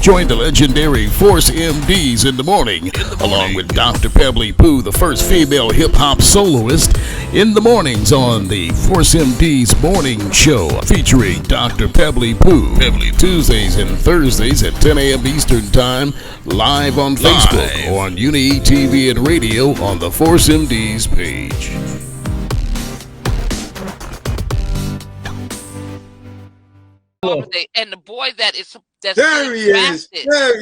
Join the legendary Force MDs in the morning, along with Dr. Pebbly Pooh, the first female hip-hop soloist, in the mornings on the Force MDs Morning Show, featuring Dr. Pebbly Pooh, Tuesdays and Thursdays at 10 a.m. Eastern Time, live on Facebook or on Uni TV and radio on the Force MDs page. And the boy that's there he is. There.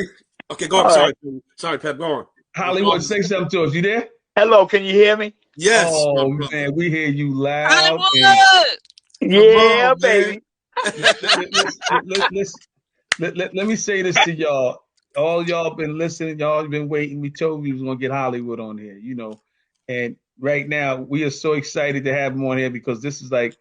Okay, go on. Sorry, right. Sorry, Pep. Go on. Hollywood, say something to us. You there? Hello, can you hear me? Yes. Oh man, we hear you loud. Hollywood. Yeah, on, baby. Let me say this to y'all. All y'all been listening. Y'all been waiting. We told you we was gonna get Hollywood on here, you know. And right now we are so excited to have him on here because this is like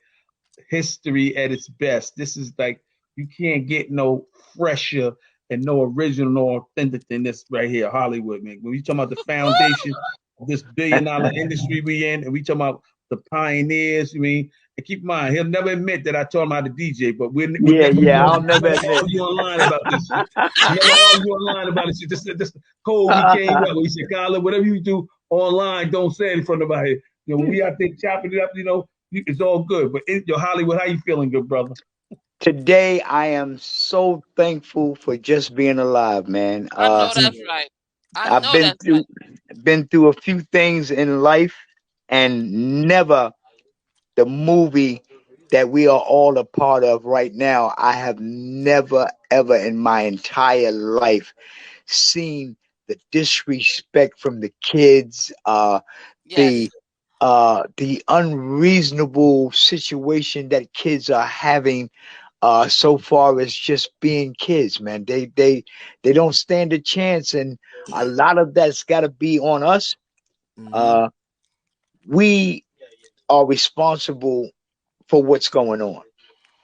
history at its best. This is like you can't get no fresher and no original, no authentic than this right here, Hollywood, man. When we talking about the foundation of this billion-dollar industry we in, and we talking about the pioneers, you mean? And keep in mind, he'll never admit that I taught him how to DJ, but we're I'll never admit. You online about this shit. You online about this shit. This code we came up with. He said, Kyler, whatever you do online, don't say it in front of nobody. You know, when we out there chopping it up, you know, it's all good. But your Hollywood, how you feeling, good brother? Today, I am so thankful for just being alive, man. I know that's right. I've been through a few things in life, and never the movie that we are all a part of right now. I have never, ever in my entire life seen the disrespect from the kids, the unreasonable situation that kids are having. So far as just being kids, man, they don't stand a chance, and a lot of that's got to be on us. We are responsible for what's going on.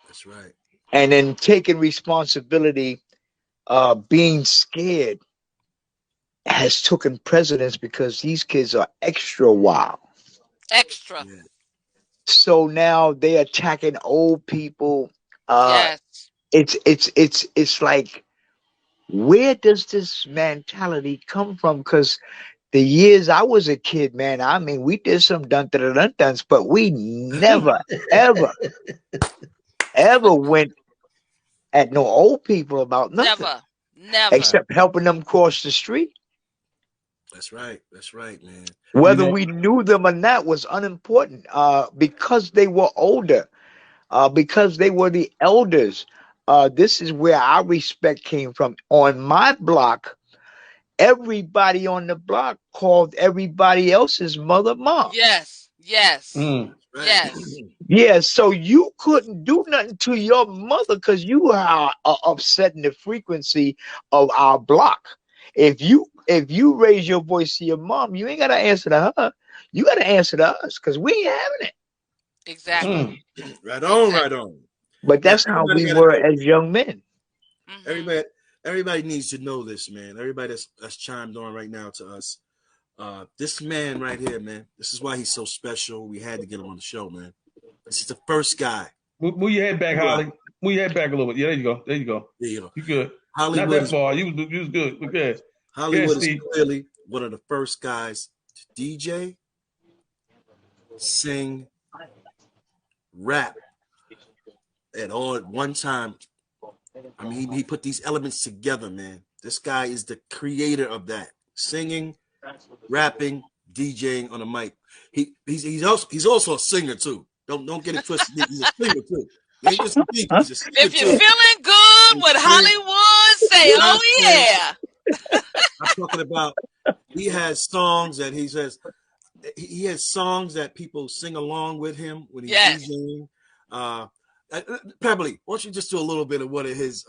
That's right. And in taking responsibility, being scared has taken precedence because these kids are extra wild. Extra. Yeah. So now they're attacking old people. Yes. It's like, where does this mentality come from? Because the years I was a kid, man, I mean, we did some dun-dun-dun-duns, but we never, ever went at no old people about nothing. Never. Except helping them cross the street. That's right. That's right, man. Whether we knew them or not was unimportant, because they were older, because they were the elders. This is where our respect came from. On my block, everybody on the block called everybody else's mother mom. Yes. Right. Yes. Yeah, so you couldn't do nothing to your mother because you are upsetting the frequency of our block. If you raise your voice to your mom, you ain't gotta answer to her. You gotta answer to us because we ain't having it. Exactly. Right on, right on. But that's how we were as young men. Everybody needs to know this, man. Everybody that's chimed on right now to us. This man right here, man. This is why he's so special. We had to get him on the show, man. This is the first guy. Move your head back, Holly. Move your head back a little bit. Yeah, there you go. There you go. You good. Hollywood, not that far. You was good. We're good. Hollywood is clearly one of the first guys to DJ, sing, rap, and all at one time. I mean, he put these elements together, man. This guy is the creator of that. Singing, rapping, DJing on a mic. He's also a singer too. Don't get it twisted. He's a singer too. He ain't just a DJ, he's a singer If you're too. feeling good with Hollywood, say, oh yeah. I'm talking about he has songs that he says he has songs that people sing along with him when he's DJing. Pebbly, why don't you just do a little bit of one of his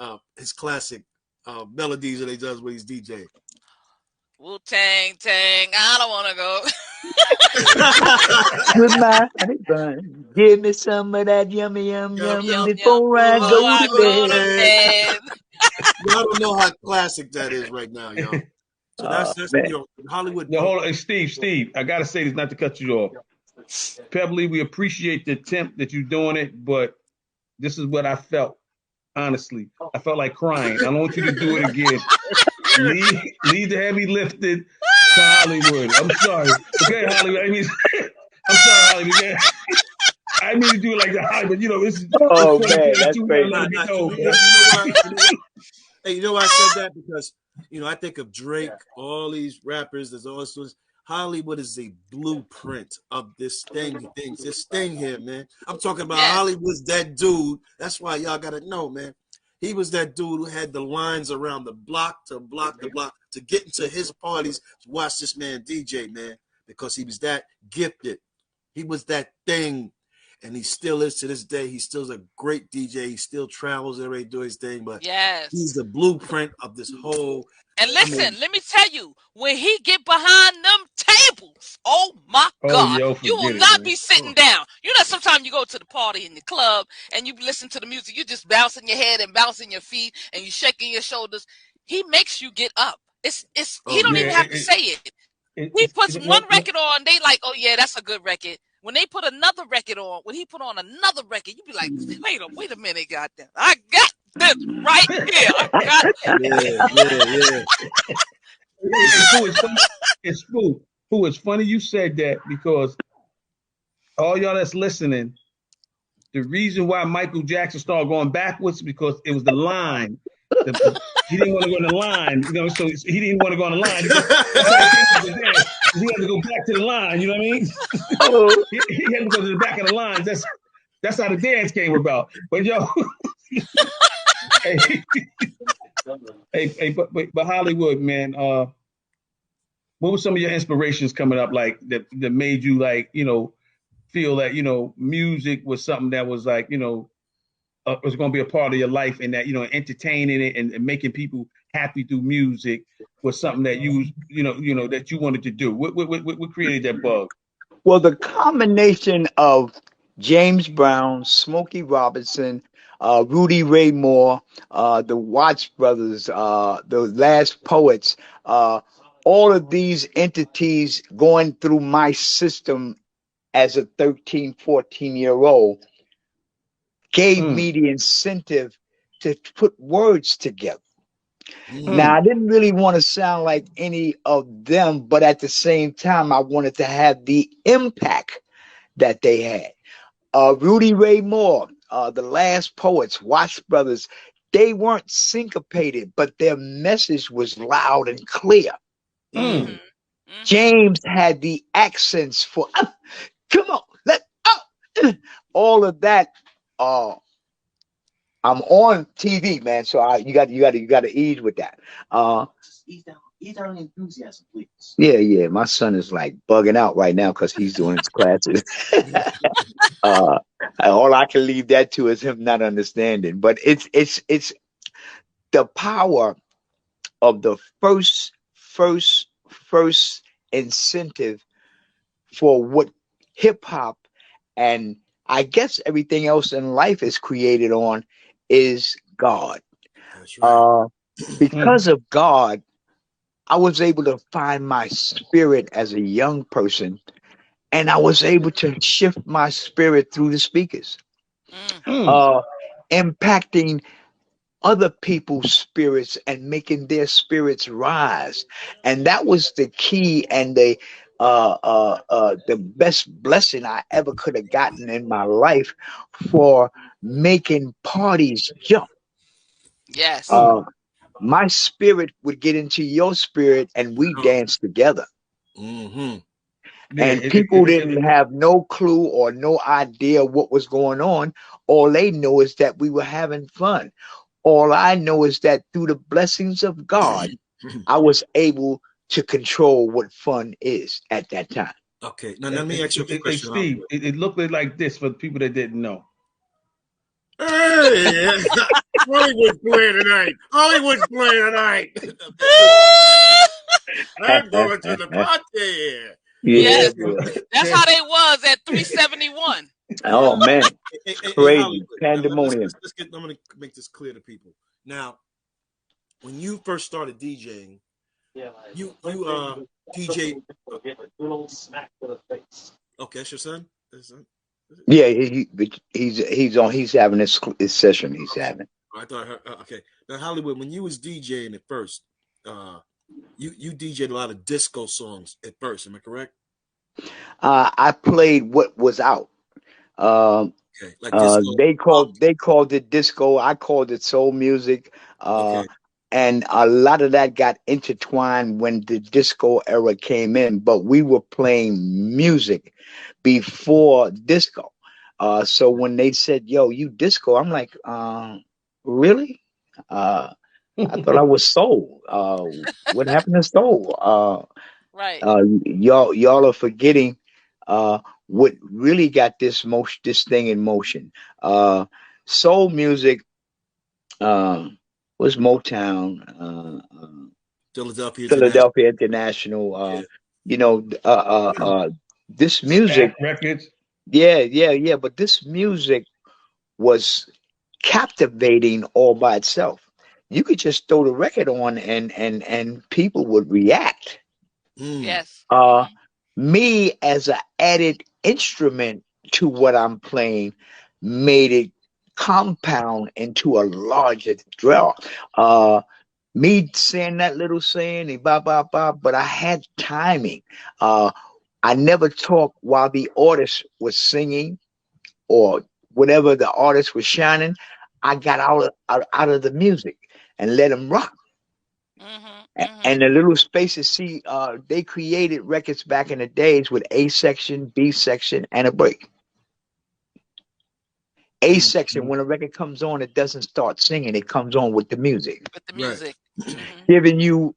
classic melodies that he does when he's DJing? Wu-Tang, Tang, I don't want to go. Goodbye, honey bun. Give me some of that yummy before I go to bed. Y'all don't know how classic that is right now, y'all. So that's Hollywood. No, hold on, Steve. I gotta say this not to cut you off. Pebbly, we appreciate the attempt that you're doing it, but this is what I felt. Honestly, I felt like crying. I don't want you to do it again. Leave the heavy lifting to Hollywood. I'm sorry. Okay, Hollywood. I mean, I'm sorry, Hollywood. I mean to do it like that, Hollywood. You know, it's Oh funny. man, It's that's too well crazy. let it be told, You man. know why? Hey, you know why I said that? Because I think of Drake, all these rappers. There's also Hollywood is a blueprint of this thing here, man. I'm talking about Yes. Hollywood's that dude. That's why y'all gotta know, man. He was that dude who had the lines around the block to get into his parties to watch this man DJ, man, because he was that gifted. He was that thing. And he still is to this day. He still is a great DJ. He still travels every day doing his thing, but Yes. he's the blueprint of this whole. And listen, let me tell you, when he get behind them tables, oh my Oh, God, yo, you will forget it, not man. be sitting down. You know, sometimes you go to the party in the club and you listen to the music, you just bouncing your head and bouncing your feet and you shaking your shoulders. He makes you get up. He don't even have to say it. He puts one record on, they like, oh yeah, that's a good record. When they put another record on, when he put on another record, you be like, wait a minute, goddamn, I got this right here. I got Yeah. It's Pooh. Pooh, it's funny you said that because all y'all that's listening, the reason why Michael Jackson started going backwards because it was the line. He didn't want to go in the line, so he didn't want to go on the line. That's how he came up with the dance. He had to go back to the line, you know what I mean? he had to go to the back of the lines. That's how the dance came about. But yo, but Hollywood, man, what were some of your inspirations coming up like that made you like, feel that, music was something that was like, was going to be a part of your life, and that entertaining it and making people happy through music was something that that you wanted to do. What created that bug? Well, the combination of James Brown, Smokey Robinson, Rudy Ray Moore, the Watts brothers, the Last Poets, all of these entities going through my system as a 13, 14-year-old gave me the incentive to put words together. Now, I didn't really want to sound like any of them, but at the same time, I wanted to have the impact that they had. Rudy Ray Moore, the Last Poets, Watts Brothers, they weren't syncopated, but their message was loud and clear. James had the accents for, come on, all of that. I'm on TV, man, so you got to ease with that. Ease down the enthusiasm, please. Yeah. My son is like bugging out right now because he's doing his classes. All I can leave that to is him not understanding. But it's the power of the first incentive for what hip hop and I guess everything else in life is created on is God. That's right. Because of God, I was able to find my spirit as a young person, and I was able to shift my spirit through the speakers, impacting other people's spirits and making their spirits rise. And that was the key and the best blessing I ever could have gotten in my life for making parties jump. Yes. My spirit would get into your spirit and we danced together. And people didn't have no clue or no idea what was going on. All they know is that we were having fun. All I know is that through the blessings of God, I was able to control what fun is at that time. Okay, now let me ask you a question. Steve, it looked like this for the people that didn't know. Hey, Hollywood's playing tonight. I'm going to the party. Yes, that's how they was at 371. Oh man, crazy pandemonium. I'm going to make this clear to people. Now, when you first started DJing, you DJ. Okay, that's your son. Yeah, he's having his session. He's having. I thought okay. Now Hollywood, when you was DJing at first, you DJed a lot of disco songs at first. Am I correct? I played what was out. Um, Okay, like disco. they called it disco. I called it soul music. Uh, Okay. and a lot of that got intertwined when the disco era came in. But we were playing music before disco. So when they said, "Yo, you disco," I'm like, really? Uh, I thought I was soul. What happened to soul? Right. Y'all are forgetting what really got this thing in motion. Soul music was Motown, Philadelphia International. Philadelphia International. Yeah. You know, this music, Stack records. yeah. But this music was captivating all by itself. You could just throw the record on and people would react. Mm. Yes. Uh, Me as an added instrument to what I'm playing made it compound into a larger draw. Me saying that little saying, ba ba ba, but I had timing. Uh, I never talked while the artist was singing or whatever the artist was shining. I got out of the music and let them rock. And the little spaces, see, they created records back in the days with A section, B section, and a break. A Mm. section, when a record comes on, it doesn't start singing, it comes on with the music, With the Right. music. Mm-hmm. giving you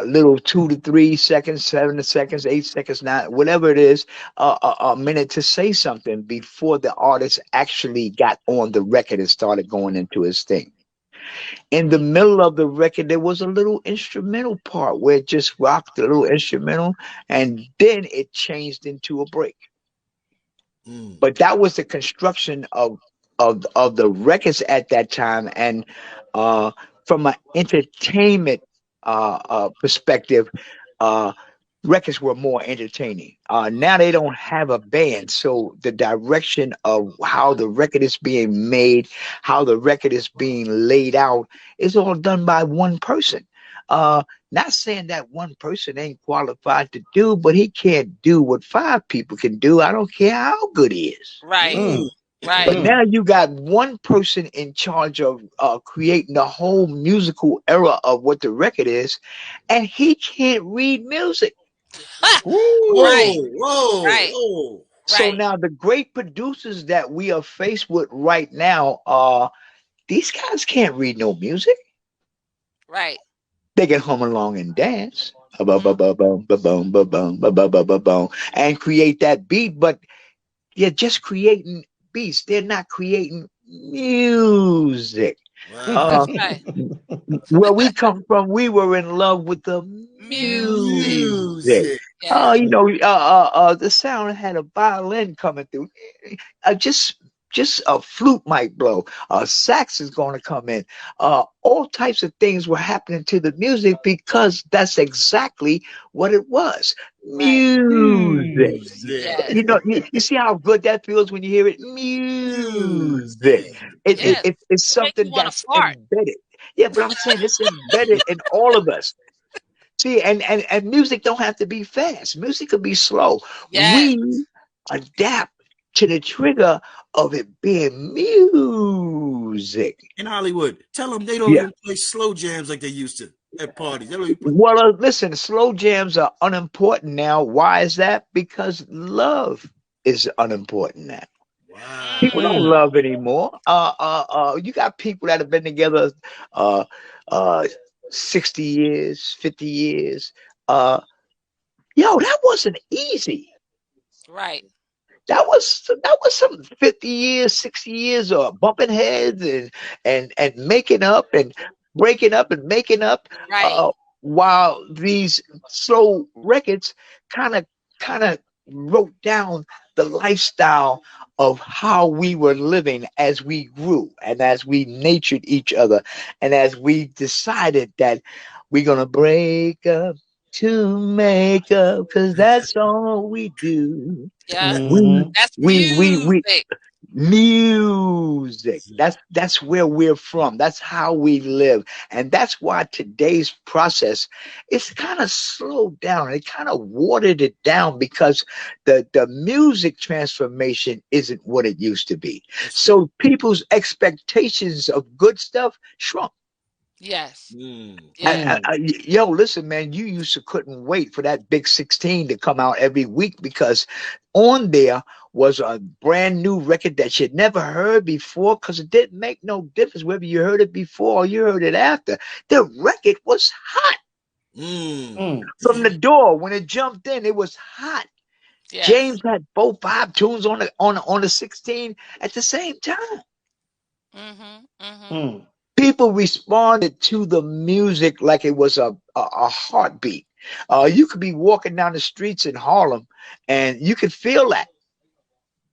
little 2 to 3 seconds, 7 seconds, 8 seconds, nine, whatever it is, a minute to say something before the artist actually got on the record and started going into his thing. In the middle of the record, there was a little instrumental part where it just rocked, a little instrumental, and then it changed into a break. Mm. But that was the construction of the records at that time, and uh, from an entertainment perspective, uh, records were more entertaining. Now they don't have a band, so the direction of how the record is being made, how the record is being laid out, is all done by one person. Not saying that one person ain't qualified to do, but he can't do what five people can do. I don't care how good he is. Right. Mm. But Right. now you got one person in charge of creating the whole musical era of what the record is, and he can't read music. Right. Whoa, whoa, Right. whoa. So Right. now the great producers that we are faced with right now, these guys can't read no music. Right. They can hum along and dance, Mm-hmm. and create that beat, but they're just creating beats. They're not creating music. Wow. Uh, That's right. where we come from, we were in love with the Music. music. Music. Yes. The sound had a violin coming through. Just a flute might blow. Sax is going to come in. All types of things were happening to the music because that's exactly what it was. Right. Music. Music. Yes. You see how good that feels when you hear it? Music. Music. Yes. It's It make you something want to that's fart. embedded. Yeah, but I'm saying it's embedded in all of us. See, and music don't have to be fast. Music could be slow. Yes. We adapt to the trigger of it being music. In Hollywood, tell them they don't Yeah. even play slow jams like they used to at parties. They don't even play. Well, listen, slow jams are unimportant now. Why is that? Because love is unimportant now. People Wow. don't Mm. love anymore. You got people that have been together uh, uh, 60 years, 50 years. Uh, that wasn't easy. Right. That was some 50 years, 60 years of bumping heads and making up and breaking up and making up. Right. Uh, while these slow records kind of wrote down the lifestyle of how we were living as we grew and as we natured each other and as we decided that we're gonna break up to make up because that's all we do. Yes. We Mm-hmm. That's we we we music. Music. That's where we're from. That's how we live. And that's why today's process is kind of slowed down. It kind of watered it down because the music transformation isn't what it used to be. So people's expectations of good stuff shrunk. Yes. Yo, listen, man, you used to couldn't wait for that big 16 to come out every week because on there was a brand new record that you'd never heard before because it didn't make no difference whether you heard it before or you heard it after. The record was hot. From the door when it jumped in, it was hot. Yes. James had 4-5 tunes on the 16 at the same time. People responded to the music like it was a heartbeat. You could be walking down the streets in Harlem and you could feel that.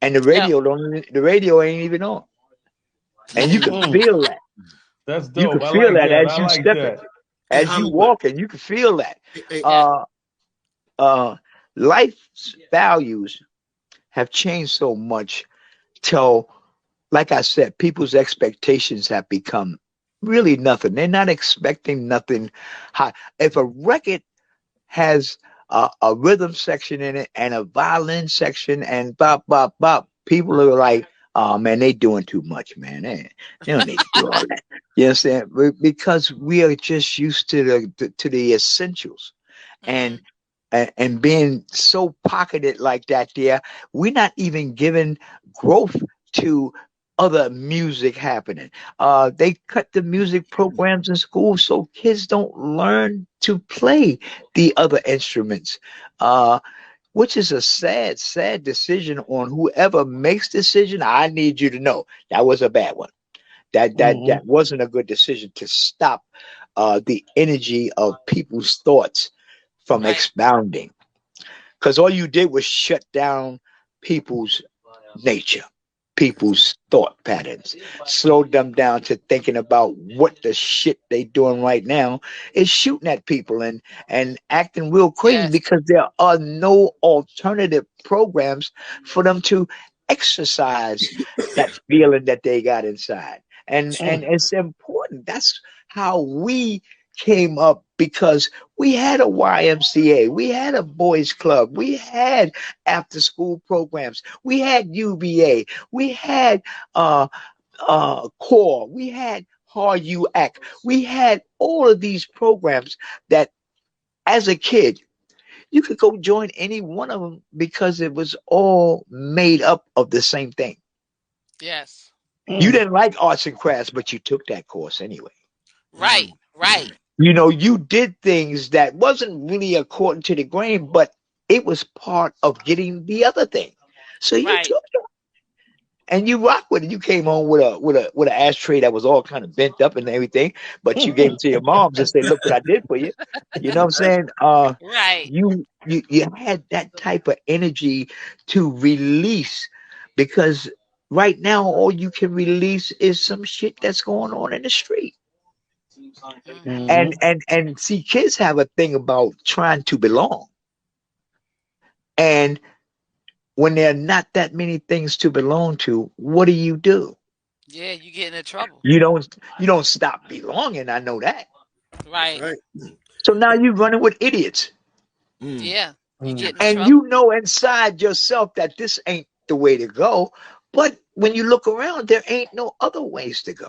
And the radio ain't even on. And you can feel that. That's dope. You can feel that as you step it. As you walking, you can feel that. Life's values have changed so much till, like I said, people's expectations have become really nothing. They're not expecting nothing high. If a record has a rhythm section in it and a violin section and bop, bop, bop, people are like, oh man, they doing too much, man. They don't need to do all that. You understand? Because we are just used to the essentials. And being so pocketed like that there, we're not even giving growth to other music happening. They cut the music programs in school so kids don't learn to play the other instruments, which is a sad, sad decision on whoever makes decision. I need you to know that was a bad one. That wasn't a good decision to stop the energy of people's thoughts from expounding, because all you did was shut down people's nature, people's thought patterns, slowed them down to thinking about what the shit they doing right now is shooting at people and acting real crazy because there are no alternative programs for them to exercise that feeling that they got inside. And it's important. That's how we came up, because we had a YMCA, we had a boys club, we had after school programs, we had UVA, we had CORE, we had HARUAC, we had all of these programs that as a kid you could go join any one of them because it was all made up of the same thing. Yes. You didn't like arts and crafts, but you took that course anyway. Right. You know, you did things that wasn't really according to the grain, but it was part of getting the other thing. So you took it and you rock with it. You came home with an ashtray that was all kind of bent up and everything, but you gave it to your moms and say, "Look what I did for you." You know what I'm saying? You had that type of energy to release, because right now all you can release is some shit that's going on in the street. And see, kids have a thing about trying to belong, and when there are not that many things to belong to, what do? Yeah, you get into trouble. You don't stop belonging. I know that. Right. So now you're running with idiots. Yeah, you get in and trouble. You know inside yourself that this ain't the way to go, but when you look around, there ain't no other ways to go.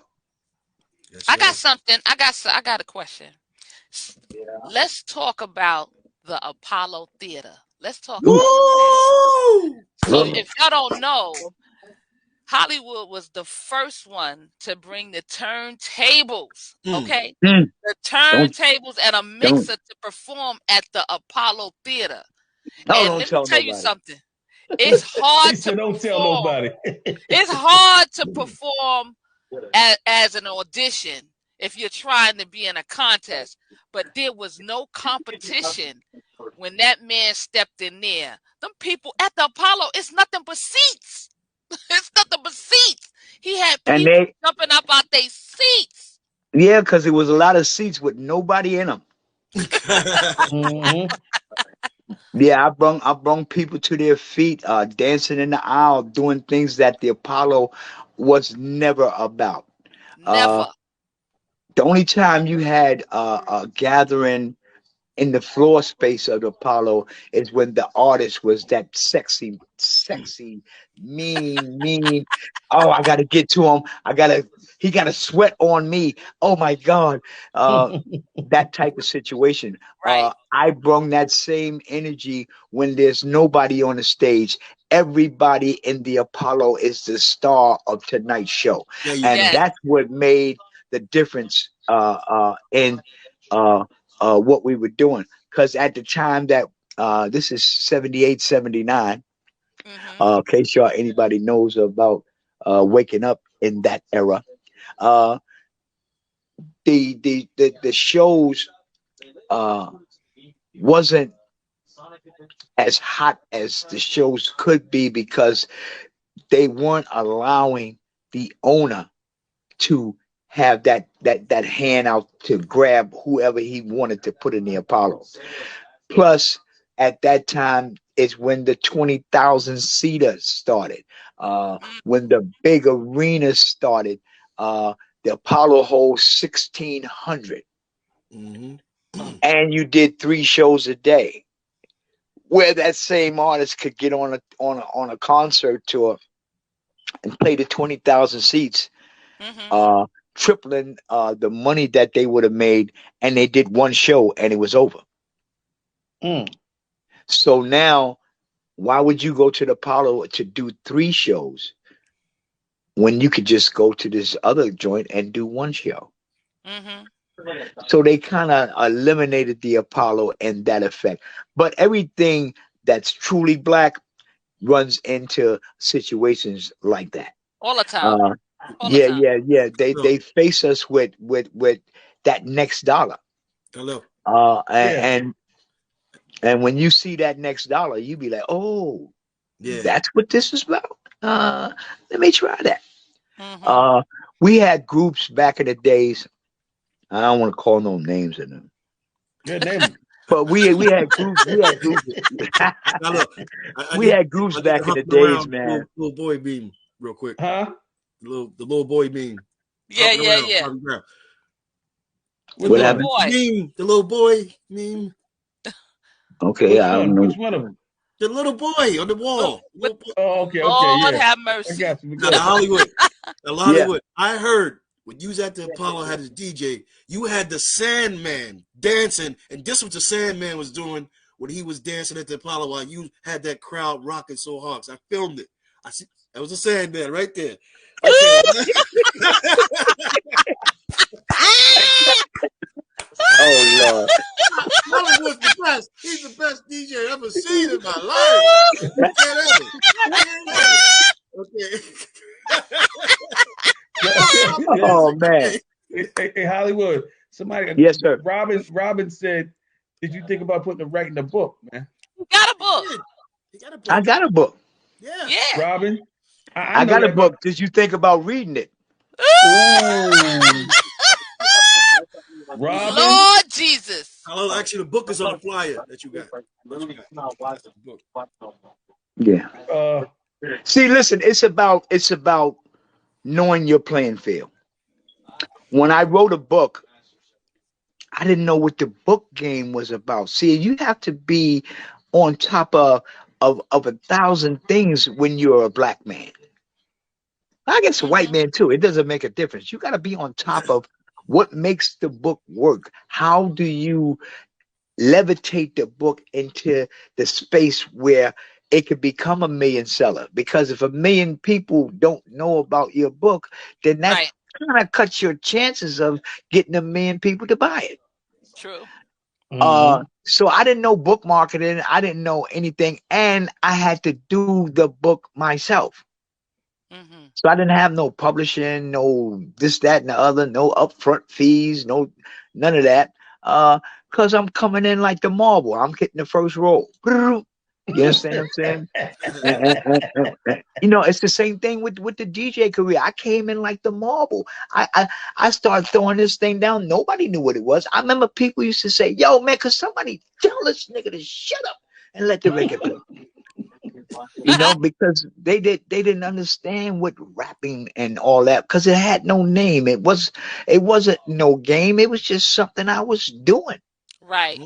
I got something. I got a question. Let's talk about the Apollo Theater. Let's talk about that. So if y'all don't know, Hollywood was the first one to bring the turntables, okay? The turntables and a mixer to perform at the Apollo Theater. And let me tell you something. It's hard to don't tell nobody. It's hard to perform as an audition if you're trying to be in a contest, but there was no competition when that man stepped in there. Them people at the Apollo, it's nothing but seats. It's nothing but seats. He had people jumping up out their seats. Yeah, because it was a lot of seats with nobody in them. Yeah, I brung people to their feet, dancing in the aisle, doing things that the Apollo was never about. Uh, Never. the only time you had a gathering in the floor space of the Apollo is when the artist was that sexy, mean. Oh, I gotta get to him. He gotta sweat on me. Oh my God. Uh, that type of situation. Right. I bring that same energy when there's nobody on the stage. Everybody in the Apollo is the star of tonight's show. There you And go. Yes. that's what made the difference in uh, what we were doing. Because at the time that this is 78, 79, Mhm. in case y'all anybody knows about waking up in that era, uh, the shows uh, wasn't as hot as the shows could be because they weren't allowing the owner to have that hand out to grab whoever he wanted to put in the Apollo. Plus, at that time is when the 20,000 seater started. Mm. When the big arenas started, the Apollo holds 1,600, Mm-hmm. and you did 3 shows a day. Where that same artist could get on a concert tour and play to 20,000 seats, Mhm. uh, tripling the money that they would have made, and they did 1 show and it was over. Mm. So now, why would you go to the Apollo to do 3 shows when you could just go to this other joint and do 1 show? Mhm. So they kind of eliminated the Apollo and that effect. But everything that's truly black runs into situations like that. All the time. Uh, All the time. yeah. They Look, they face us with that next dollar. hello. Uh, Yeah. and and when you see that next dollar, you be like, oh, Yeah. that's what this is about. Let me try that. Mhm. Uh, we had groups back in the days. I don't want to call no names in them, Good name. but we had groups. We had groups. Now look, I We need had groups I need to back in hop the days, around the man. little boy meme real quick. Huh? The little boy meme. Yeah, Hopping yeah, around, yeah. hopping around. Which What Little one? happened? boy. The little boy meme. Okay, Which I don't one? know. Which one of them? The little boy on the Little, wall. with Little boy. Oh, okay, okay, Lord yeah. have I mercy. got you. Now Go the ahead. Hollywood. The Yeah. Hollywood. I heard when you was at the Apollo had his DJ, you had the Sandman dancing, and this was the Sandman was doing when he was dancing at the Apollo while you had that crowd rocking so hard. So I filmed it. I see that was the Sandman right there. Okay. Oh Lord. Hollywood's the best. He's the best DJ I've ever seen in my life. You can't have it. You can't have it. Okay. Stop the Oh music. man. Okay. Hey, Hollywood. Somebody, Yes, sir. Robin said, "Did you think about putting a write in the book, man?" You got a He book. did. He got a I book. got a book. Yeah. Yeah. Robin, I I know got a that, but book. Did you think about reading it? ooh, Robin. Lord Jesus. Actually, the book is on the flyer that you got. The book. Yeah. Uh, See, listen, it's about knowing your playing field. When I wrote a book, I didn't know what the book game was about. See, you have to be on top of 1,000 things when you're a black man. I guess a white Mhm. man too. It doesn't make a difference. You got to be on top of what makes the book work. How do you levitate the book into the space where it could become a million seller? Because if 1 million people don't know about your book, then that Right. kind of cuts your chances of getting 1 million people to buy it. True. So I didn't know book marketing. I didn't know anything, and I had to do the book myself. Mhm. So I didn't have no publishing, no this, that, and the other, no upfront fees, no none of that. Cause I'm coming in like the marble. I'm getting the first roll. You understand what I'm saying? It's the same thing with the DJ career. I came in like the marble. I started throwing this thing down. Nobody knew what it was. I remember people used to say, "Yo, man, cause somebody tell this nigga to shut up." and let the record play. Because they didn't understand what rapping and all that, because it had no name. It wasn't no game. It was just something I was doing. Right.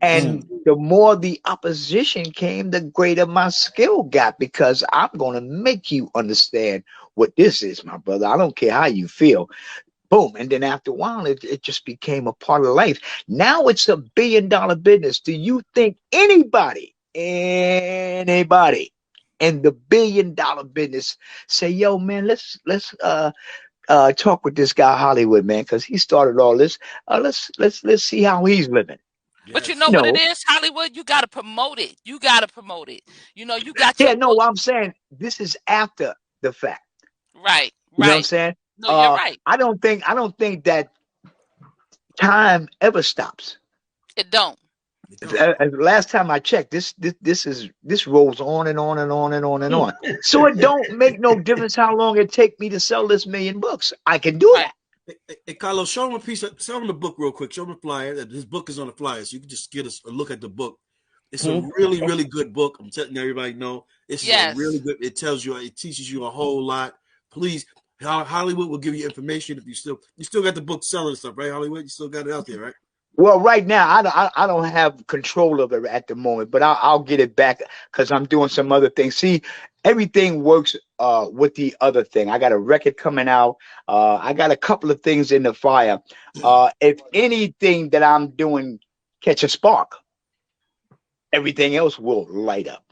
And the more the opposition came, the greater my skill got, because I'm gonna make you understand what this is, my brother. I don't care how you feel. Boom. And then after a while, it just became a part of life. Now it's $1 billion business. Do you think anybody in the $1 billion business say, yo, man, let's talk with this guy Hollywood, man, because he started all this. Let's see how he's living. But you know what it is, Hollywood? You gotta promote it. You got your no, I'm saying this is after the fact. Right. You know what I'm saying? No, you're right. I don't think that time ever stops. It don't. Last time I checked, this rolls on and on and on and on and on. So it don't make no difference how long it take me to sell this 1,000,000 books. I can do that. Hey, Carlos, show him show him the book real quick. Show him the flyer. His book is on the flyer, so you can just get a look at the book. It's a really, really good book. I'm telling everybody, it's really good. It teaches you a whole lot. Please, Hollywood will give you information if you still got the book selling stuff, right? Hollywood, you still got it out there, right? Well, right now I don't have control of it at the moment, but I'll get it back because I'm doing some other things. See, everything works with the other thing. I got a record coming out. I got a couple of things in the fire. If anything that I'm doing catch a spark, everything else will light up.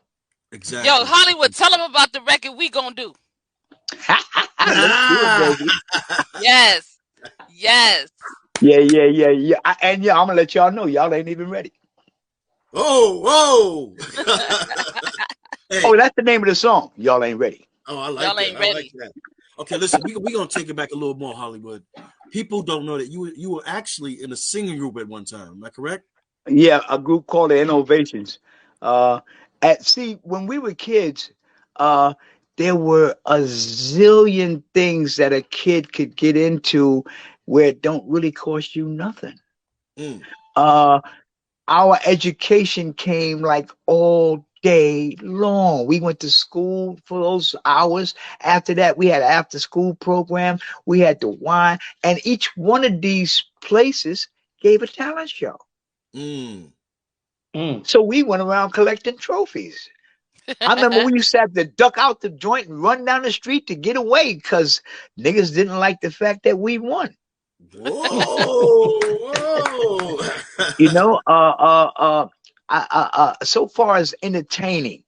Exactly. Yo, Hollywood, tell them about the record we gonna do. Let's do it, baby. Yes. Yeah. I'm gonna let y'all know y'all ain't even ready. Whoa. Hey. Oh, that's the name of the song. Y'all ain't ready. Oh, I like y'all that. Ain't ready. I like that. Okay, listen, we're gonna take it back a little more, Hollywood. People don't know that you were actually in a singing group at one time. Am I correct? Yeah, a group called the Innovations. When we were kids, there were a zillion things that a kid could get into where it don't really cost you nothing. Our education came like all day long. We went to school for those hours. After that, we had an after school program. We had the wine, and each one of these places gave a talent show. So we went around collecting trophies. I remember we used to have to duck out the joint and run down the street to get away because niggas didn't like the fact that we won. Whoa. So far as entertaining,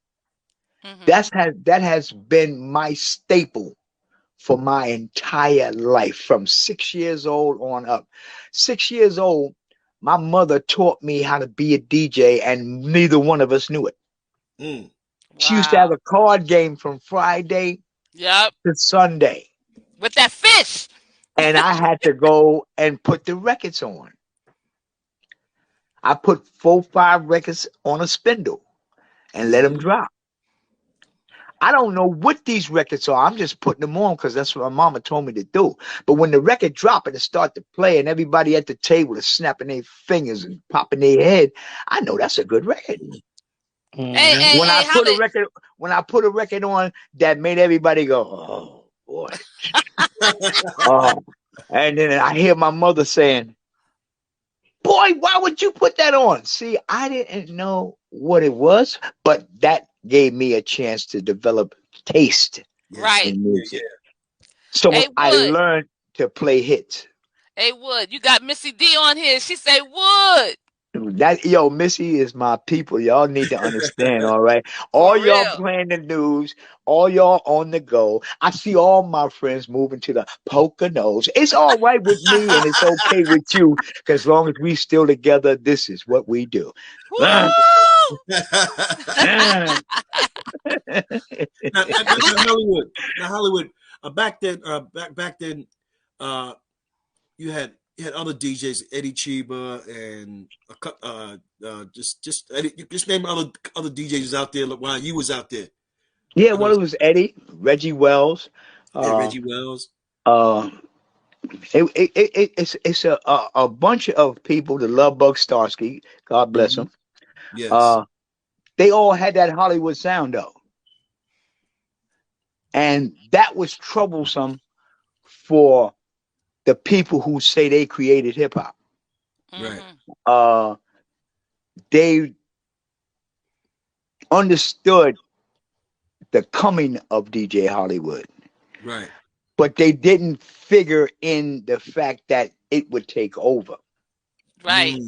that has been my staple for my entire life, from 6 years old on up. 6 years old, my mother taught me how to be a DJ, and neither one of us knew it. She used to have a card game from Friday to Sunday. With that fish. And I had to go and put the records on. I put 4 or 5 records on a spindle and let them drop. I don't know what these records are. I'm just putting them on because that's what my mama told me to do. But when the record drop and it start to play and everybody at the table is snapping their fingers and popping their head, I know that's a good record. When I put a record on that made everybody go, oh boy. And then I hear my mother saying, boy, why would you put that on? See, I didn't know what it was, but that gave me a chance to develop taste in music. So I learned to play hits. Hey, Wood, you got Missy D on here. She say, Wood. Missy is my people. Y'all need to understand, all right? All y'all playing the news, all y'all on the go. I see all my friends moving to the Poconos. It's all right with me, and it's okay with you, because as long as we still together, this is what we do. Now, Hollywood. Back then, you had other DJs, Eddie Chiba, and just name other DJs out there while you was out there. Yeah, well, it was Eddie, Reggie Wells. Reggie Wells. It's a bunch of people. The Love Bug Starsky, God bless him. Yes. They all had that Hollywood sound though. And that was troublesome for the people who say they created hip hop. Right. They understood the coming of DJ Hollywood. Right. But they didn't figure in the fact that it would take over. Right.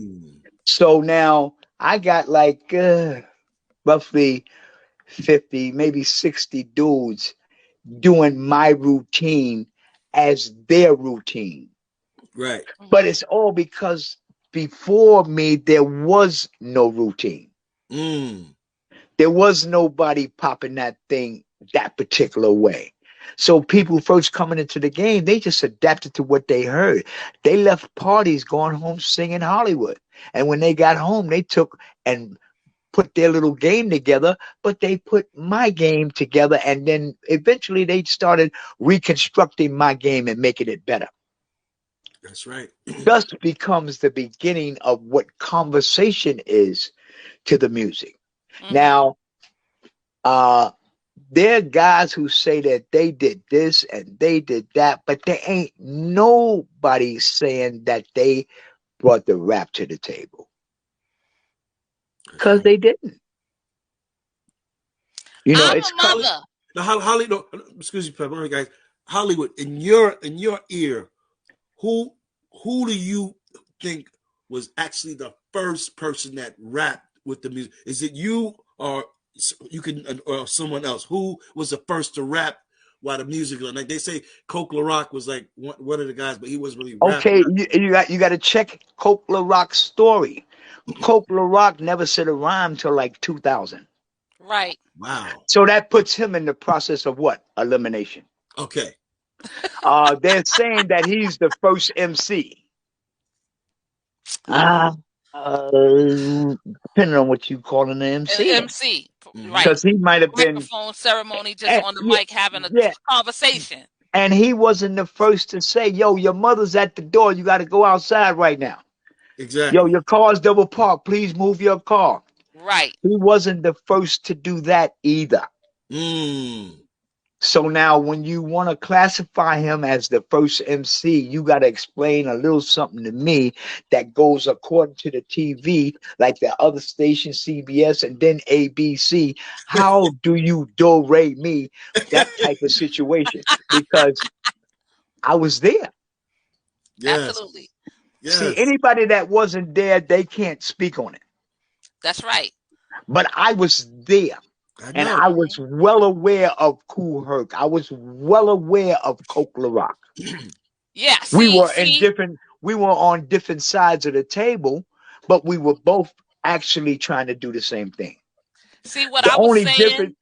So now I got like roughly 50, maybe 60 dudes doing my routine as their routine. Right. But it's all because before me, there was no routine. There was nobody popping that thing that particular way. So people first coming into the game, they just adapted to what they heard. They left parties going home singing Hollywood. And when they got home, they took and put their little game together, but they put my game together. And then eventually they started reconstructing my game and making it better. That's right. Thus becomes the beginning of what conversation is to the music. Now, there are guys who say that they did this and they did that, but there ain't nobody saying that they brought the rap to the table. Because they didn't. You know, I'm it's a mother. Hollywood. Excuse me, Pepper, guys. Hollywood, in your ear, who do you think was actually the first person that rapped with the music? Is it you or someone else? Who was the first to rap while the music? Like they say, Coke LaRock was like one of the guys, but he wasn't really rapping. Okay, you got to check Coke LaRock's story. Coke LaRock never said a rhyme till like 2000. Right. Wow. So that puts him in the process of what? Elimination. Okay. They're saying that he's the first MC. Depending on what you call an MC. MC, right? Because he might have been microphone ceremony, just on the mic having a conversation. And he wasn't the first to say, "Yo, your mother's at the door. You got to go outside right now." Exactly. Yo, your car's double parked. Please move your car. Right. He wasn't the first to do that either. So now when you want to classify him as the first MC, you got to explain a little something to me that goes according to the TV, like the other station, CBS, and then ABC. How do you do-re me that type of situation? Because I was there. Yes. Absolutely. Yes. See, anybody that wasn't there, they can't speak on it. That's right. But I was there. And I was well aware of Kool Herc. I was well aware of Coke LaRock. Yes. We were on different sides of the table, but we were both actually trying to do the same thing. See what I was saying?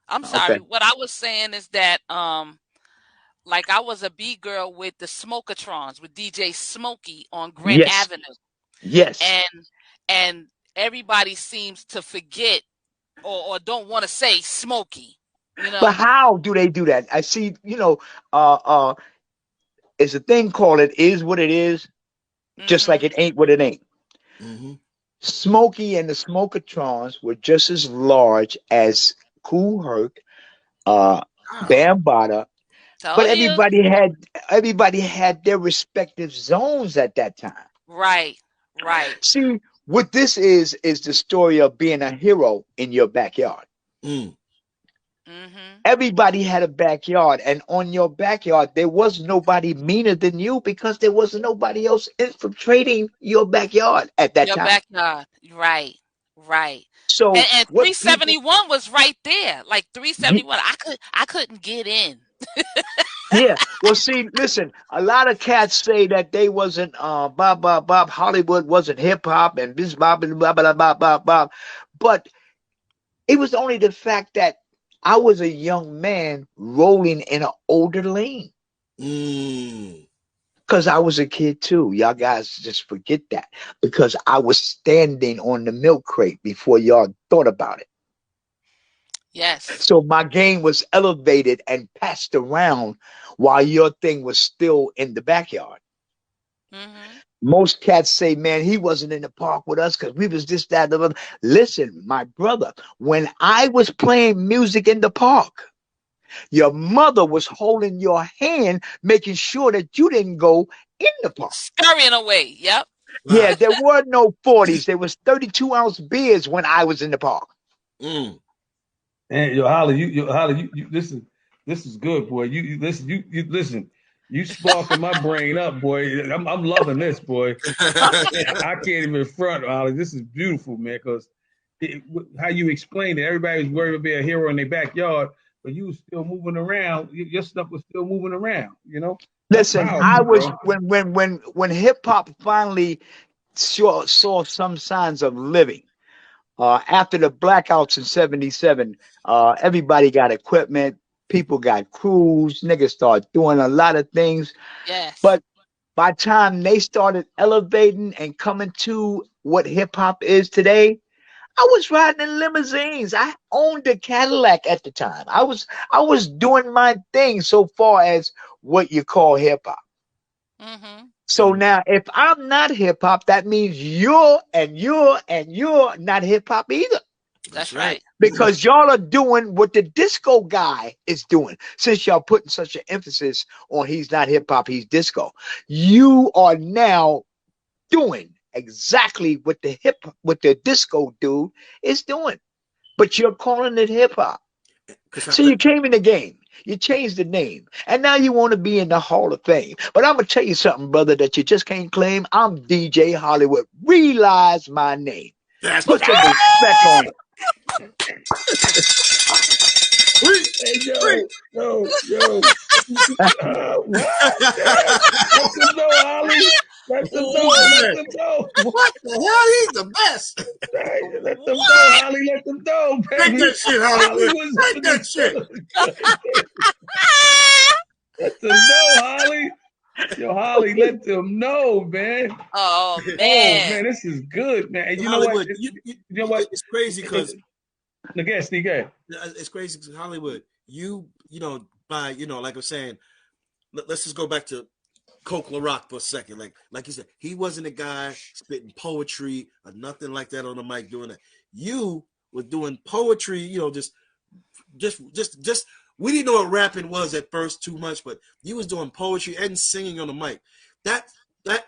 I'm sorry. Okay. What I was saying is that like I was a B girl with the Smokatrons with DJ Smokey on Grant Avenue. Yes. And everybody seems to forget or don't want to say Smokey, you know. But how do they do that? I see, it's a thing called It Is What It Is, just like it ain't what it ain't. Smokey and the Smokatrons were just as large as Kool Herc, Bambaataa, but everybody had their respective zones at that time. Right. See, what this is the story of being a hero in your backyard. Everybody had a backyard, and on your backyard, there was nobody meaner than you because there wasn't nobody else infiltrating your backyard at that time. Your backyard, right. So and 371 was right there, like 371. I couldn't get in. Yeah. Well, see, listen, a lot of cats say that they wasn't Bob Hollywood wasn't hip hop and this Bob and blah blah blah blah blah. But it was only the fact that I was a young man rolling in an older lane. Because I was a kid too. Y'all guys just forget that. Because I was standing on the milk crate before y'all thought about it. Yes. So my game was elevated and passed around while your thing was still in the backyard. Most cats say, man, he wasn't in the park with us because we was this, that, and the other. Listen, my brother, when I was playing music in the park, your mother was holding your hand, making sure that you didn't go in the park. Scurrying away. Yep. Yeah, there were no 40s. There was 32-ounce beers when I was in the park. And yo, Holly, you listen. This is good, boy. You listen. You listen. You sparking my brain up, boy. I'm loving this, boy. I can't even front, Holly. This is beautiful, man. Because how you explained it, everybody was worried about being a hero in their backyard, but you was still moving around. Your stuff was still moving around. You know. Listen, powerful, I was bro. when hip hop finally saw some signs of living. After the blackouts in '77, everybody got equipment. People got crews. Niggas started doing a lot of things. Yes. But by the time they started elevating and coming to what hip hop is today, I was riding in limousines. I owned a Cadillac at the time. I was doing my thing so far as what you call hip hop. Mm-hmm. So now, if I'm not hip hop, that means you're not hip hop either. That's right. Because y'all are doing what the disco guy is doing. Since y'all putting such an emphasis on he's not hip hop, he's disco. You are now doing exactly what the disco dude is doing. But you're calling it hip hop. So you came in the game. You changed the name. And now you want to be in the Hall of Fame. But I'm going to tell you something, brother, that you just can't claim. I'm DJ Hollywood. Realize my name. Put some respect on it. Hey, yo. What? Let them know, Holly. Let them know. What the hell? He's the best. Right. Let them know, Holly. Let them know, baby. Take that shit, Hollywood. Take that shit. Let them know, Holly. Yo, Holly, let them know, man. Oh man. Oh man, this is good, man. And you Hollywood, know what? You know what? It's crazy because it's crazy because Hollywood, you know, like I'm saying, let's just go back to Coke La Rock for a second. Like you said, he wasn't a guy spitting poetry or nothing like that on the mic doing that. You were doing poetry, you know, just we didn't know what rapping was at first too much, but you was doing poetry and singing on the mic. That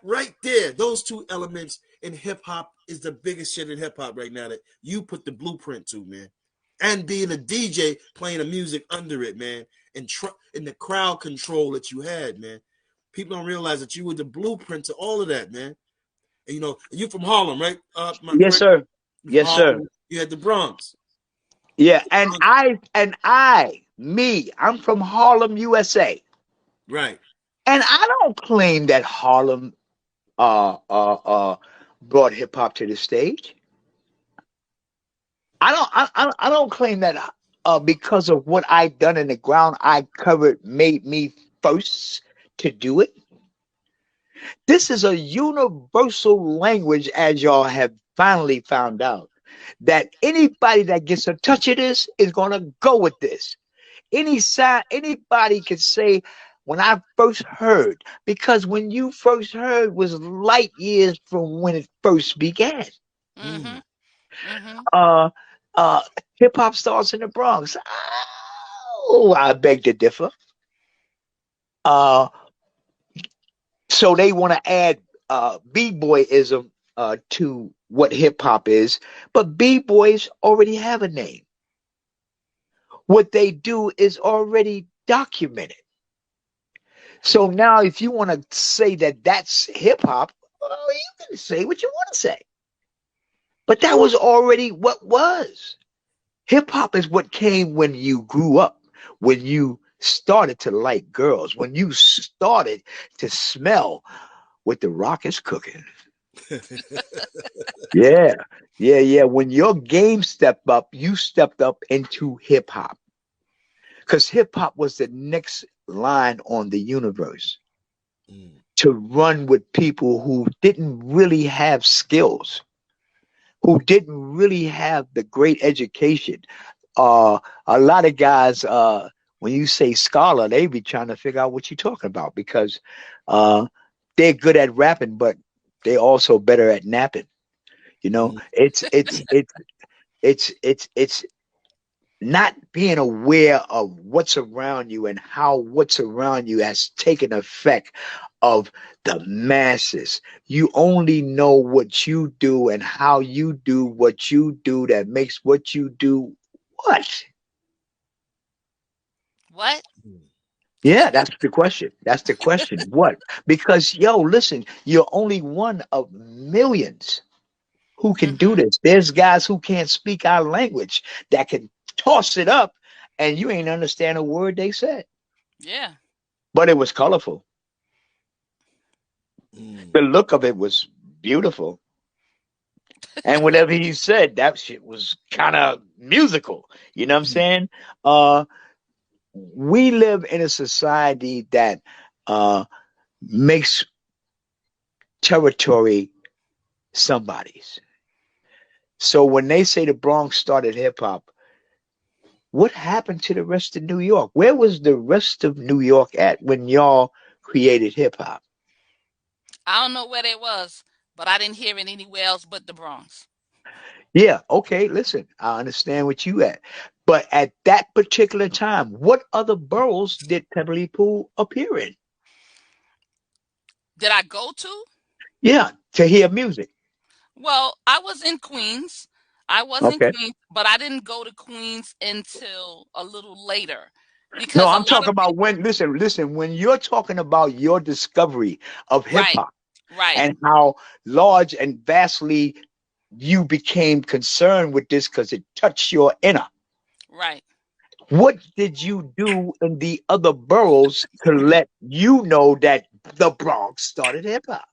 right there, those two elements in hip hop is the biggest shit in hip hop right now that you put the blueprint to, man. And being a DJ playing the music under it, man, and the crowd control that you had, man. People don't realize that you were the blueprint to all of that, man. And, you know, you from Harlem, right? Yes, sir. Yes, sir. You had the Bronx. Yeah, and I'm from Harlem, USA. Right. And I don't claim that Harlem brought hip hop to the stage. I don't claim that because of what I done in the ground I covered made me first to do it. This is a universal language, as y'all have finally found out, that anybody that gets a touch of this is gonna go with this. Anybody can say, when I first heard, because when you first heard was light years from when it first began. Mm-hmm. Mm-hmm. Hip hop starts in the Bronx. Oh, I beg to differ. So they want to add b-boyism to what hip hop is, but b-boys already have a name. What they do is already documented. So now, if you want to say that that's hip hop, well, you can say what you want to say. But that was already what was. Hip hop is what came when you grew up, when you started to like girls, when you started to smell what the rock is cooking. Yeah. When your game stepped up, you stepped up into hip hop. Because hip hop was the next line on the universe to run with people who didn't really have skills, who didn't really have the great education. A lot of guys, when you say scholar, they be trying to figure out what you're talking about because they're good at rapping, but they also better at napping. You know, it's not being aware of what's around you and how what's around you has taken effect of the masses. You only know what you do and how you do what you do that makes what you do what? What? Yeah, that's the question. That's the question. What? Because yo, listen, you're only one of millions who can do Mm-hmm. this. There's guys who can't speak our language that can toss it up and you ain't understand a word they said. Yeah. But it was colorful. Mm. The look of it was beautiful. And whatever he said, that shit was kind of musical. You know what I'm saying? Uh we live in a society that makes territory somebody's. So when they say the Bronx started hip hop, what happened to the rest of New York? Where was the rest of New York at when y'all created hip hop? I don't know where they was, but I didn't hear it anywhere else but the Bronx. Yeah, okay, listen, I understand what you at. But at that particular time, what other boroughs did Pebbly Pool appear in? Did I go to? Yeah, to hear music. Well, I was in Queens. I was in Okay. Queens, but I didn't go to Queens until a little later No, because a I'm lot talking of about people. listen, when you're talking about your discovery of hip Right, hop right, and how large and vastly you became concerned with this because it touched your inner. right. What did you do in the other boroughs to let you know that the Bronx started hip hop?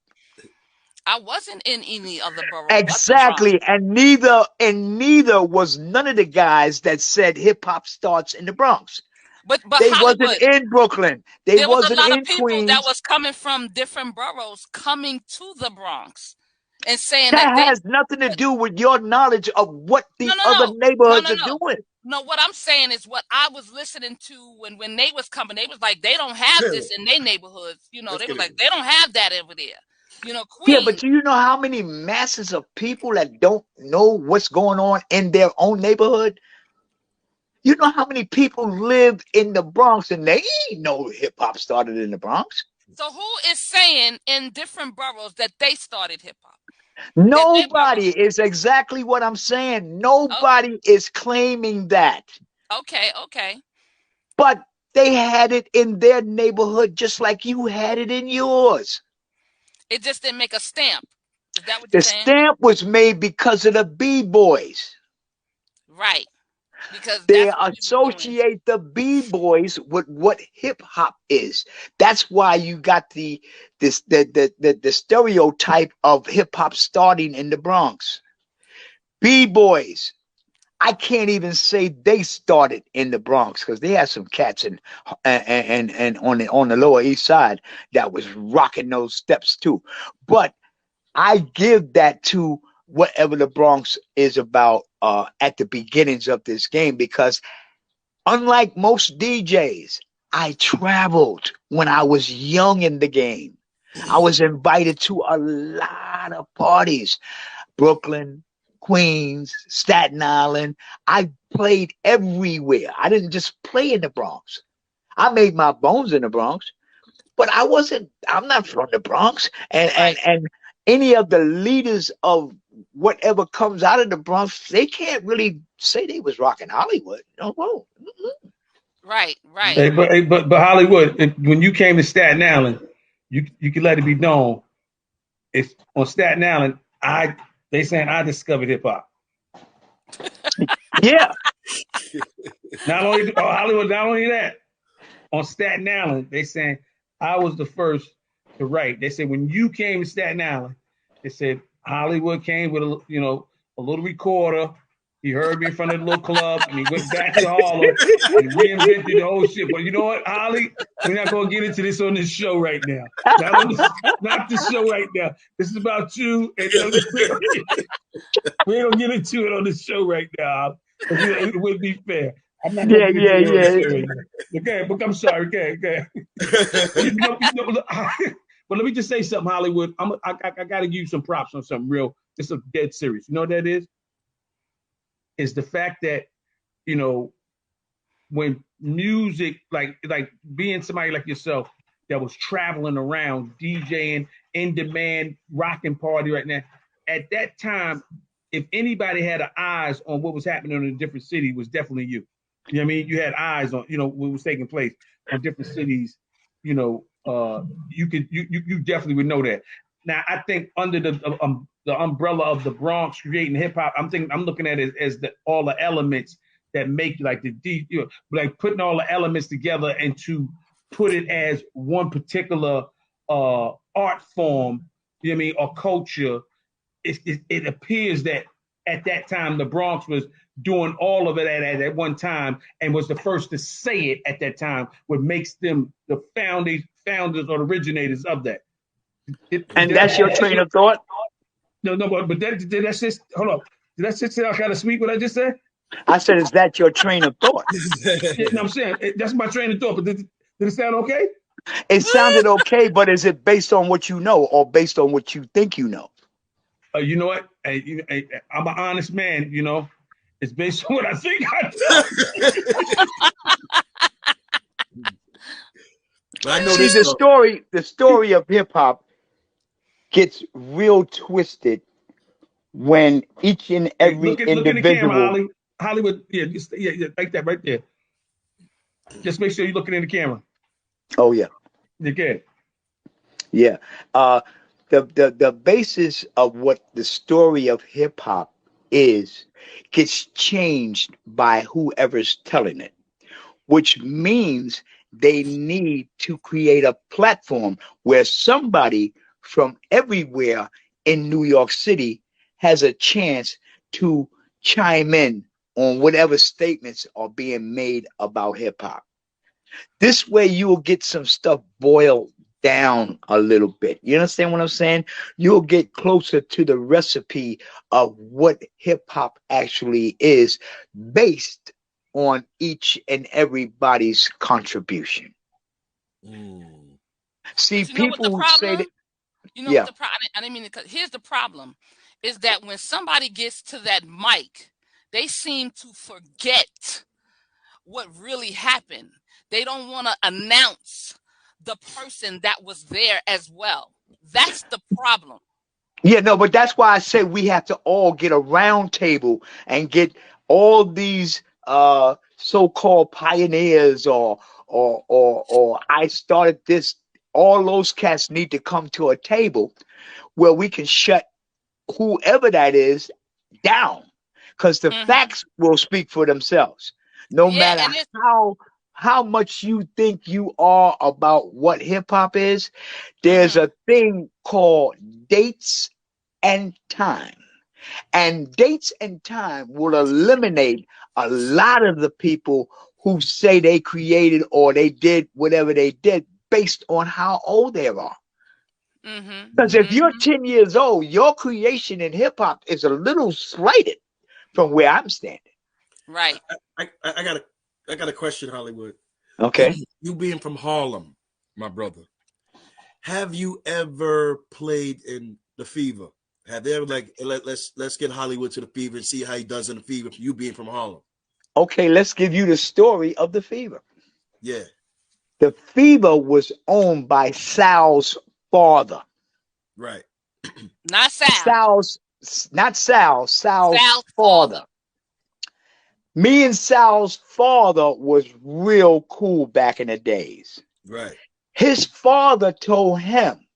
I wasn't in any other borough but the Bronx. Exactly, and neither was none of the guys that said hip hop starts in the Bronx. But They wasn't Hollywood, in Brooklyn. They there was a wasn't lot of in people that Queens. was coming from different boroughs coming to the Bronx and saying that That they. has nothing to do with your knowledge of what No, the no, other no, no, neighborhoods no, are no. doing. No, what I'm saying is what I was listening to when they was coming. They was like, they don't have this in their neighborhoods. Let's They was get it. like, they don't have that over there. Yeah, but Queens. do you know how many masses of people that don't know what's going on in their own neighborhood? You know how many people live in the Bronx and they ain't know hip hop started in the Bronx? So who is saying in different boroughs that they started hip hop? That their Nobody boroughs. is exactly what I'm saying. Oh, Nobody is claiming that. okay, okay. But they had it in their neighborhood just like you had it in yours. It just didn't make a stamp. Is that what you're The saying? stamp was made because of the B-boys. Right. Because They that's what we was doing. associate the b-boys with what hip hop is. That's why you got the stereotype of hip hop starting in the Bronx. B-boys. I can't even say they started in the Bronx because they had some cats and on the Lower East Side that was rocking those steps too. But I give that to whatever the Bronx is about at the beginnings of this game because unlike most DJs, I traveled when I was young in the game. I was invited to a lot of parties. Brooklyn, Queens, Staten Island. I played everywhere. I didn't just play in the Bronx. I made my bones in the Bronx, but I'm not from the Bronx. And Right. any of the leaders of whatever comes out of the Bronx, they can't really say they was rocking Hollywood. No, whoa. Right. Right. But Hollywood, when you came to Staten Island, you can let it be known. It's on Staten Island. They saying I discovered hip hop. Yeah. Not only Hollywood, not only that. On Staten Island, they saying I was the first to write. They said when you came to Staten Island, they said Hollywood came with a little recorder. He heard me in front of the little club, and he went back to Harlem and reinvented the whole shit. But you know what, Holly? We're not gonna get into this on this show right now. Not this show right now. This is about you, and we ain't gonna get into it on this show right now. It wouldn't be fair. I'm not gonna Yeah, get into yeah, it on the yeah. show right now. Okay, but I'm sorry. Okay. You know, But let me just say something, Hollywood. I got to give you some props on something real. It's a dead serious. You know what that is? Is the fact that, you know, when music, like being somebody like yourself that was traveling around DJing, in demand, rocking party right now, at that time, if anybody had eyes on what was happening in a different city, it was definitely you. You know what I mean? You had eyes on, you know, what was taking place on different cities. You know, you definitely would know that. Now, I think under the umbrella of the Bronx creating hip hop, I'm looking at it as all the elements that make like like putting all the elements together and to put it as one particular art form, you know what I mean, or culture. It appears that at that time the Bronx was doing all of it at one time and was the first to say it at that time, what makes them the founders or originators of that. And that's your train of thought? No, but that's just, hold on. Did that just sound kind of sweet what I just said? I said, is that your train of thought? Yeah, no, I'm saying that's my train of thought, but did it sound okay? It sounded okay, but is it based on what you know or based on what you think you know? You know what? I'm an honest man, you know. It's based on what I think I know. But I know See, the story of hip hop gets real twisted when each and every look individual. in the camera, Hollywood, yeah, like that right there. Just make sure you're looking in the camera. Oh yeah. You can. Yeah. The basis of what the story of hip hop is gets changed by whoever's telling it, which means they need to create a platform where somebody from everywhere in New York City has a chance to chime in on whatever statements are being made about hip hop. This way you will get some stuff boiled down a little bit. You understand what I'm saying? You'll get closer to the recipe of what hip hop actually is based on each and everybody's contribution. See, people say that. You know what the problem? I didn't mean to cut. Here's the problem: is that when somebody gets to that mic, they seem to forget what really happened. They don't want to announce the person that was there as well. That's the problem. Yeah, no, but that's why I say we have to all get a round table and get all these so-called pioneers or I started this. All those cats need to come to a table where we can shut whoever that is down, because the facts will speak for themselves. No matter how much you think you are about what hip hop is, there's a thing called dates and time. And dates and time will eliminate a lot of the people who say they created or they did whatever they did based on how old they are. Because if you're 10 years old, your creation in hip hop is a little slighted from where I'm standing. Right. I got a question, Hollywood. Okay. You being from Harlem, my brother, have you ever played in the Fever? Have they ever let's get Hollywood to the Fever and see how he does in the Fever? You being from Harlem. Okay, let's give you the story of the Fever. Yeah. The Fever was owned by Sal's father. Right. Not Sal. Sal's father. Me and Sal's father was real cool back in the days. Right. His father told him,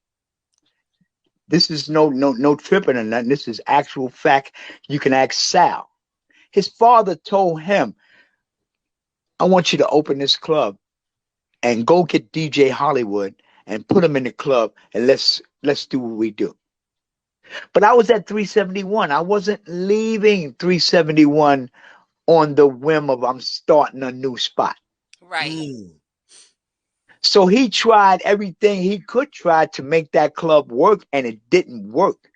this is no tripping or nothing, this is actual fact. You can ask Sal. His father told him, I want you to open this club and go get DJ Hollywood and put him in the club and let's do what we do. But I was at 371. I wasn't leaving 371 on the whim of I'm starting a new spot. Right. So he tried everything he could try to make that club work, and it didn't work.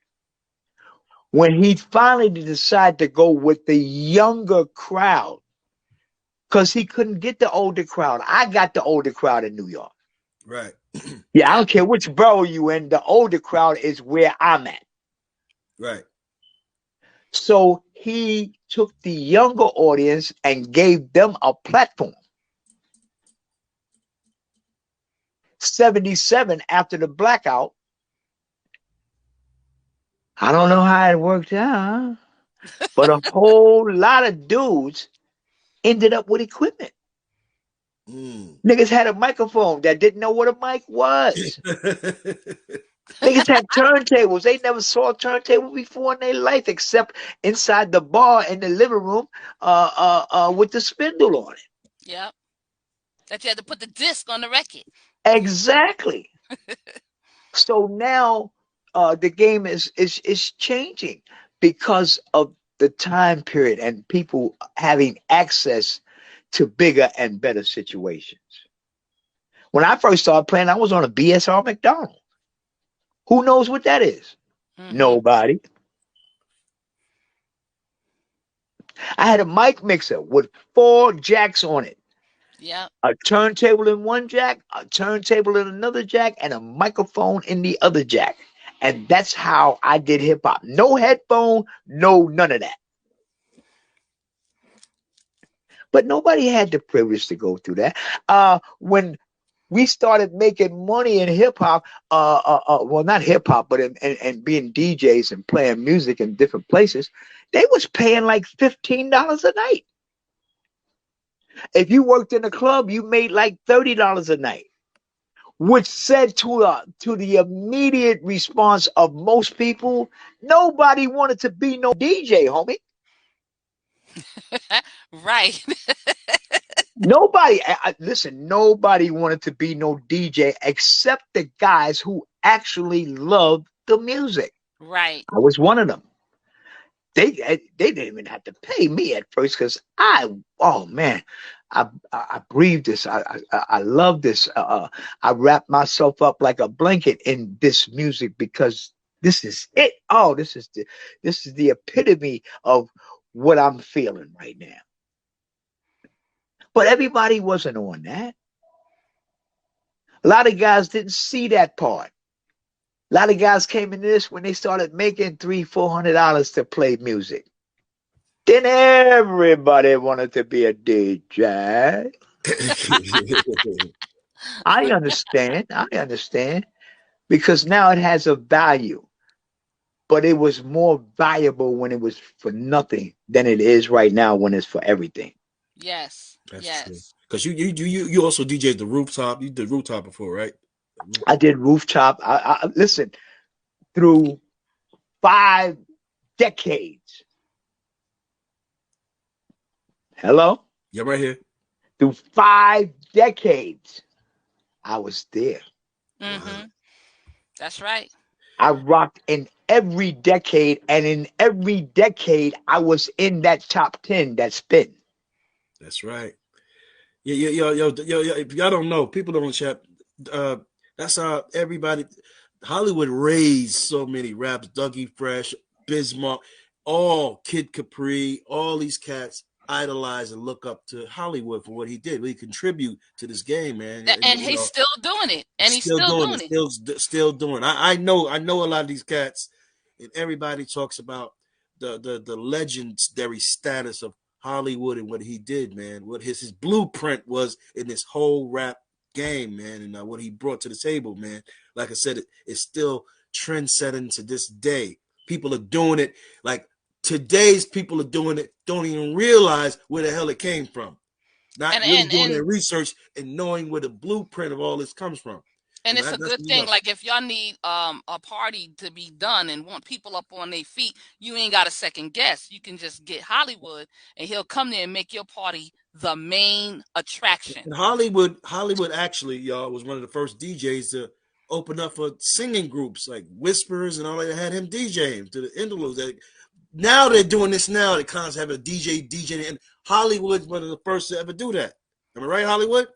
When he finally decided to go with the younger crowd, because he couldn't get the older crowd. I got the older crowd in New York. Right. Yeah, I don't care which borough you in. The older crowd is where I'm at. Right. So he took the younger audience and gave them a platform. 77 after the blackout. I don't know how it worked out, but a whole lot of dudes ended up with equipment. Niggas had a microphone that didn't know what a mic was. Niggas had turntables. They never saw a turntable before in their life except inside the bar in the living room with the spindle on it. Yep. That you had to put the disc on the record. Exactly. So now the game is changing because of the time period and people having access to bigger and better situations. When I first started playing, I was on a BSR McDonald. Who knows what that is? Mm-hmm. Nobody. I had a mic mixer with 4 jacks on it. Yeah. A turntable in one jack, a turntable in another jack, and a microphone in the other jack. And that's how I did hip hop. No headphone, no none of that. But nobody had the privilege to go through that. When we started making money in hip hop, well, not hip hop, but in being DJs and playing music in different places, they was paying like $15 a night. If you worked in a club, you made like $30 a night, which said to the immediate response of most people, nobody wanted to be no DJ, homie. Right. Nobody, listen, nobody wanted to be no DJ except the guys who actually loved the music. Right. I was one of them. They didn't even have to pay me at first because I breathe this. I love this. I wrap myself up like a blanket in this music because this is it. Oh, this is the epitome of what I'm feeling right now. But everybody wasn't on that. A lot of guys didn't see that part. A lot of guys came into this when they started making $300-400 to play music. Then everybody wanted to be a DJ. I understand. Because now it has a value. But it was more valuable when it was for nothing than it is right now when it's for everything. Yes. That's yes. true. Because you also DJed the rooftop. You did rooftop before, right? I did rooftop. I listen, through 5 decades. Hello? Yeah, right here. Through 5 decades, I was there. Mm-hmm. That's right. I rocked in every decade, and in every decade, I was in that top 10 that spin. That's right. Yo. If y'all don't know, people don't chat. That's how everybody. Hollywood raised so many raps. Dougie Fresh, Bismarck, all Kid Capri, all these cats idolize and look up to Hollywood for what he did. What he contribute to this game, man. And he's still doing it. And he's still doing it. Still doing. I know a lot of these cats, and everybody talks about the legendary status of Hollywood and what he did, man. What his blueprint was in this whole rap game, man, and what he brought to the table, man. Like I said, it's still trend setting to this day. People are doing it. Like today's people are doing it, don't even realize where the hell it came from. Not really doing their research and knowing where the blueprint of all this comes from. And it's a good thing. Like if y'all need a party to be done and want people up on their feet, you ain't got a second guess. You can just get Hollywood and he'll come there and make your party the main attraction. And Hollywood actually, y'all, was one of the first DJs to open up for singing groups like Whispers and all that. Had him DJing to the interludes. Now they're doing this now. They constantly have a DJ, and Hollywood's one of the first to ever do that. Am I right, Hollywood?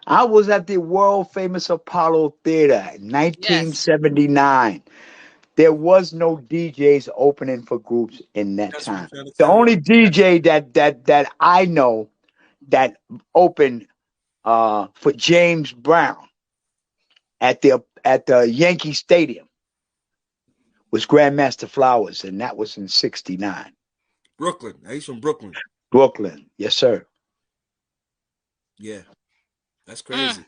I was at the world famous Apollo Theater in 1979. Yes. There was no DJs opening for groups in that time. The only DJ that I know that opened for James Brown at the Yankee Stadium was Grandmaster Flowers, and that was in '69. Brooklyn. He's from Brooklyn. Brooklyn, yes, sir. Yeah, that's crazy.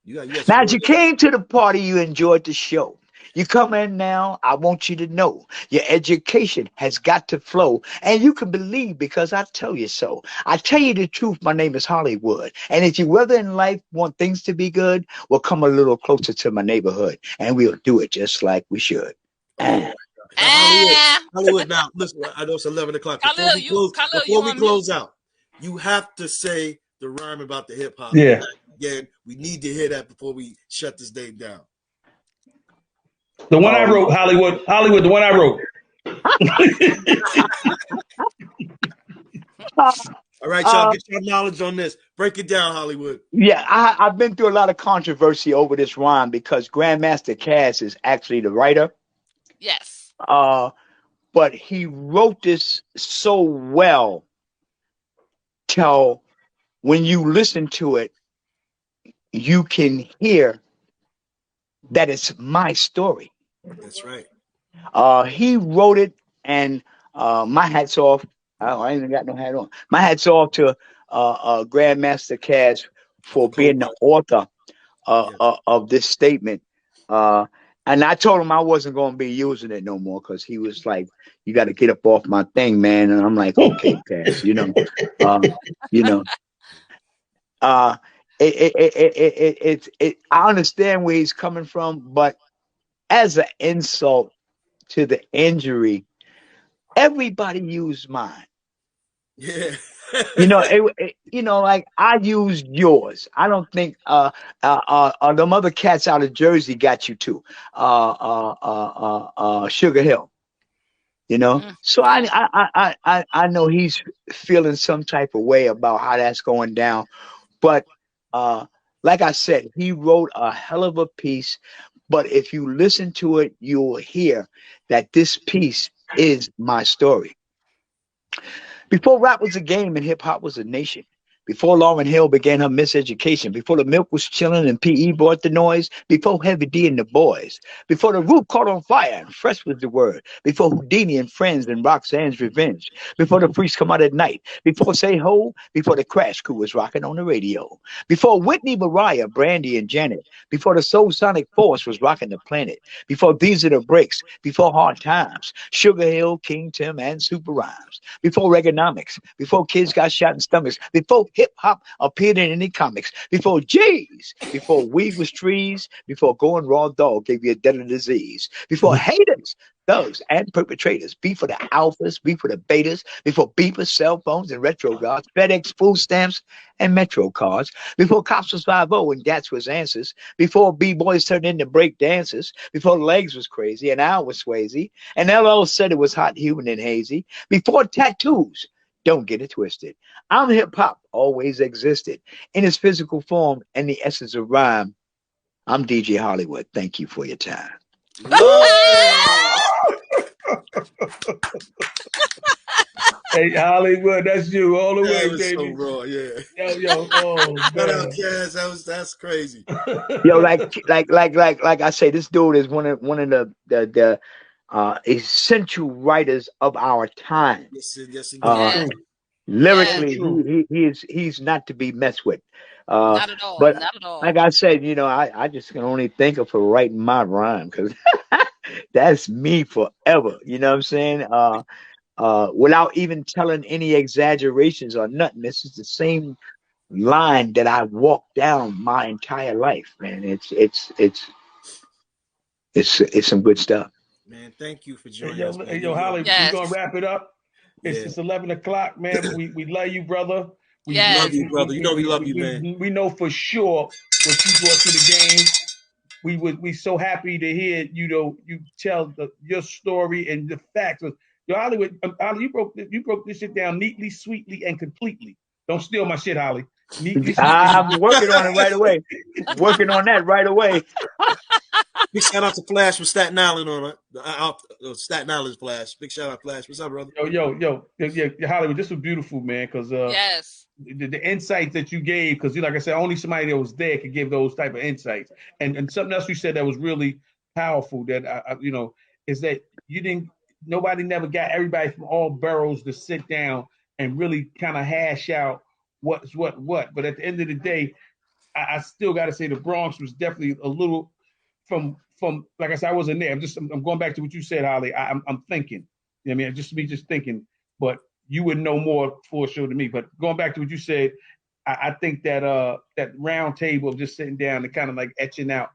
You got Now, as you came to the party, you enjoyed the show. You come in now, I want you to know your education has got to flow, and you can believe because I tell you so. I tell you the truth, my name is Hollywood, and if you ever in life want things to be good, well, come a little closer to my neighborhood, and we'll do it just like we should. Now, Hollywood. Now, listen. I know it's 11 o'clock. Before we close out, you have to say the rhyme about the hip hop. Yeah. Again, we need to hear that before we shut this day down. The one I wrote, Hollywood, the one I wrote. All right, y'all, get your knowledge on this. Break it down, Hollywood. Yeah, I've been through a lot of controversy over this rhyme because Grandmaster Caz is actually the writer. Yes. But he wrote this so well till when you listen to it, you can hear that it's my story. That's right. He wrote it, and my hat's off. I ain't even got no hat on. My hat's off to Grandmaster Caz for being the author of this statement. And I told him I wasn't going to be using it no more because he was like, "You got to get up off my thing, man." And I'm like, "Okay, Caz, I understand where he's coming from, but as an insult to the injury, everybody used mine. Yeah. Like I used yours. I don't think them other cats out of Jersey got you too. Sugar Hill. So I know he's feeling some type of way about how that's going down. But like I said, he wrote a hell of a piece. But if you listen to it, you'll hear that this piece is my story. Before rap was a game and hip hop was a nation. Before Lauryn Hill began her miseducation, before the milk was chilling and PE brought the noise, before Heavy D and the Boys, before the roof caught on fire and fresh was the word, before Houdini and Friends and Roxanne's Revenge, before the Priest come out at night, before Say Ho, before the Crash Crew was rocking on the radio, before Whitney, Mariah, Brandy, and Janet, before the Soul Sonic Force was rocking the planet, before These Are the Breaks, before Hard Times, Sugar Hill, King Tim, and Super Rhymes, before Reaganomics, before kids got shot in stomachs, before hip hop appeared in any comics, before G's, before weed was trees, before going raw dog gave you a deadly disease, before haters, thugs, and perpetrators, beef for the alphas, beef for the betas, before beepers, cell phones, and retro guards, FedEx, food stamps, and Metro cards, before cops was 5-0 and Gats was answers, before B-boys turned into break dancers, before legs was crazy and Al was Swayze, and LL said it was hot, humid, and hazy, before tattoos. Don't get it twisted. I'm hip hop, always existed in its physical form and the essence of rhyme. I'm DJ Hollywood. Thank you for your time. Hey, Hollywood, that's you all the way, was baby. So raw, yeah. Yo, oh man. Yes, that's crazy. Yo, like I say, this dude is one of the essential writers of our time. Yes, Lyrically, he's not to be messed with. Not at all. But not at all. like I said, I just can only think of for writing my rhyme because that's me forever. You know what I'm saying? Without even telling any exaggerations or nothing. This is the same line that I walked down my entire life, man. It's some good stuff. Man, thank you for joining us. Yo, Holly, we're gonna wrap it up. It's 11 o'clock, man. We love you, brother. We love you, brother. We love you, man. We know for sure what you brought to the game. We so happy to hear you tell your story and the facts. Yo, Hollywood, Holly, you broke this shit down neatly, sweetly, and completely. Don't steal my shit, Holly. I'm working on it right away. Working on that right away. Big shout out to Flash from Staten Island on it. Staten Island Flash. Big shout out Flash. What's up, brother? Yeah, Hollywood, this was beautiful, man, because Yes. the insights that you gave, because like I said, only somebody that was there could give those type of insights. And something else you said that was really powerful that is that nobody never got everybody from all boroughs to sit down and really kind of hash out what's what. But at the end of the day, I still got to say the Bronx was definitely a little from like I said, I wasn't there. I'm going back to what you said, Holly. I'm thinking. You know what I mean, just thinking, but you would know more for sure than me. But going back to what you said, I think that that round table of just sitting down and kind of like etching out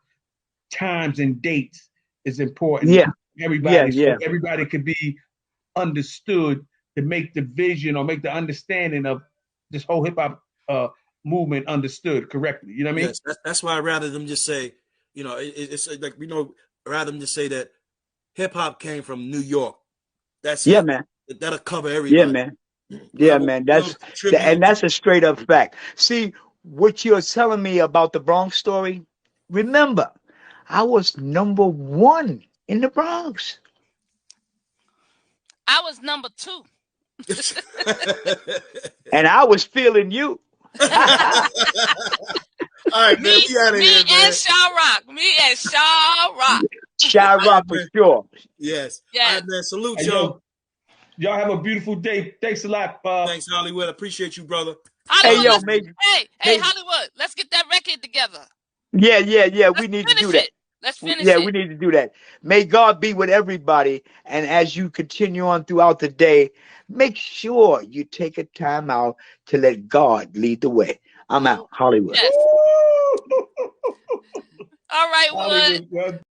times and dates is important. Yeah. Everybody, Yeah. so everybody could be understood to make the vision or make the understanding of this whole hip hop movement understood correctly. You know what I mean? Yes, that's why rather than just say, it's like rather than just say that hip hop came from New York. That's Yeah, it. man. That'll cover Yeah, everybody. man. Yeah, man. That's a straight up fact. See, what you're telling me about the Bronx story, remember, I was number 1 in the Bronx. I was number 2. And I was feeling you. All right, man. We out of here, man. And Shaw Rock. Me and Shaw Rock. Shaw Rock for sure. Yes. Yes. All right, man. Salute, Hey, y'all. Y'all have a beautiful day. Thanks a lot. Thanks, Hollywood. I appreciate you, brother. Hollywood, hey, Hollywood, let's get that record together. Yeah. We need to do that. Let's finish Yeah, it. we need to do that. May God be with everybody. And as you continue on throughout the day, make sure you take a time out to let God lead the way. I'm out. Hollywood. Yes. All right, Wood. Hollywood.